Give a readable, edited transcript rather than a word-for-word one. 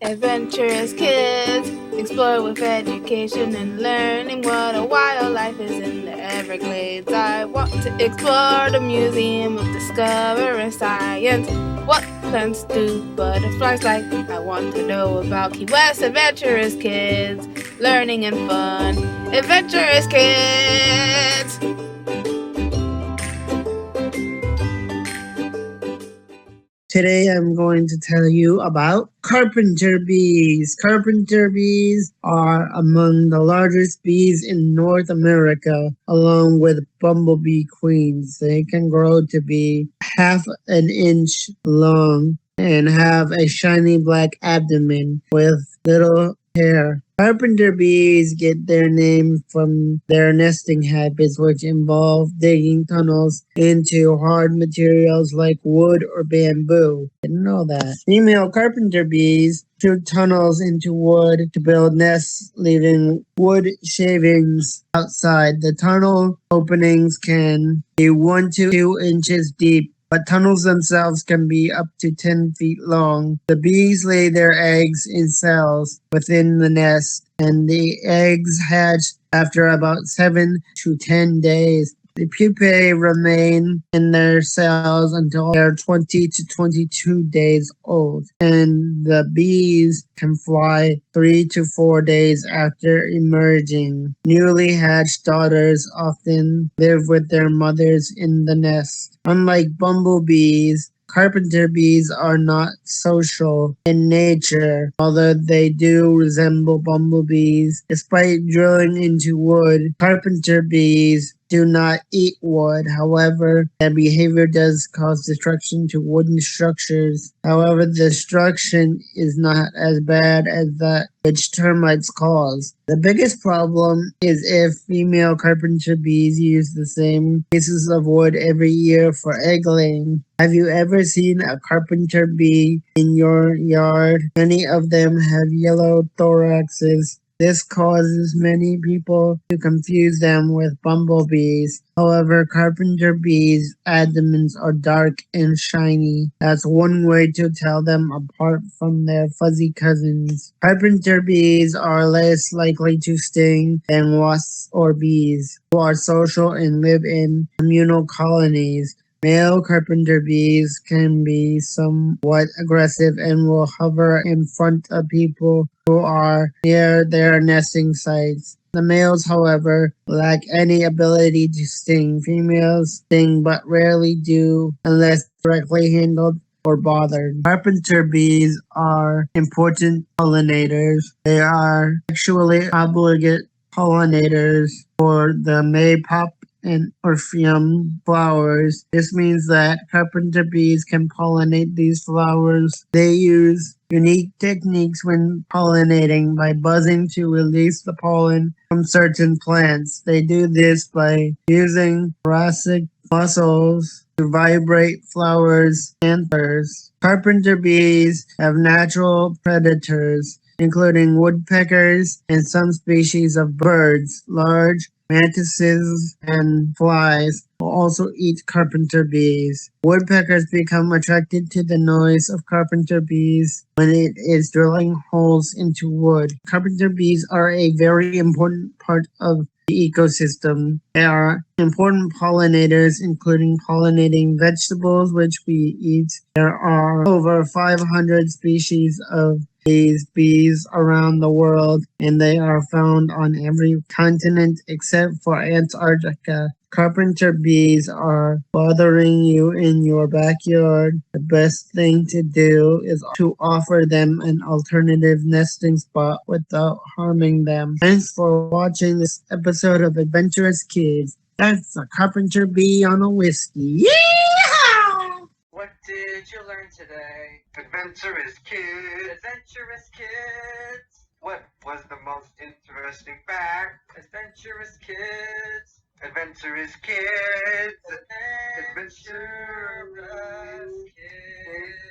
Adventurous kids explore with education and learning what a wildlife is in the Everglades. I want to explore the Museum of Discovery Science. What plants do butterflies like? I want to know about Key West. Adventurous kids, learning and fun. Adventurous kids! Today I'm going to tell you about carpenter bees. Carpenter bees are among the largest bees in North America, along with bumblebee queens. They can grow to be half an inch long and have a shiny black abdomen with little hair. Carpenter bees get their name from their nesting habits, which involve digging tunnels into hard materials like wood or bamboo. Didn't know that. Female carpenter bees shoot tunnels into wood to build nests, leaving wood shavings outside. The tunnel openings can be 1 to 2 inches deep, but tunnels themselves can be up to 10 feet long. The bees lay their eggs in cells within the nest, and the eggs hatch after about 7 to 10 days. The pupae remain in their cells until they are 20 to 22 days old, and the bees can fly 3 to 4 days after emerging. Newly hatched daughters often live with their mothers in the nest. Unlike bumblebees, carpenter bees are not social in nature, although they do resemble bumblebees. Despite drilling into wood, carpenter bees do not eat wood. However, their behavior does cause destruction to wooden structures. However, the destruction is not as bad as that which termites cause. The biggest problem is if female carpenter bees use the same pieces of wood every year for egg laying. Have you ever seen a carpenter bee in your yard? Many of them have yellow thoraxes. This causes many people to confuse them with bumblebees. However, carpenter bees' abdomens are dark and shiny. That's one way to tell them apart from their fuzzy cousins. Carpenter bees are less likely to sting than wasps or bees, who are social and live in communal colonies. Male carpenter bees can be somewhat aggressive and will hover in front of people who are near their nesting sites. The males, however, lack any ability to sting. Females sting but rarely do unless directly handled or bothered. Carpenter bees are important pollinators. They are sexually obligate pollinators for the maypop and orpheum flowers. This means that carpenter bees can pollinate these flowers. They use unique techniques when pollinating by buzzing to release the pollen from certain plants. They do this by using thoracic muscles to vibrate flowers' anthers. Carpenter bees have natural predators, including woodpeckers and some species of birds. Large mantises and flies will also eat carpenter bees. Woodpeckers become attracted to the noise of carpenter bees when it is drilling holes into wood. Carpenter bees are a very important part of the ecosystem. They are important pollinators, including pollinating vegetables, which we eat. There are over 500 species of these bees around the world, and they are found on every continent except for Antarctica. Carpenter bees are bothering you in your backyard. The best thing to do is to offer them an alternative nesting spot without harming them. Thanks for watching this episode of Adventurous Kids. That's a carpenter bee on a whiskey. Yeehaw! What did you learn today? Adventurous Kids! Adventurous Kids! What was the most interesting fact? Adventurous Kids! Adventurous Kids! Adventurous Kids!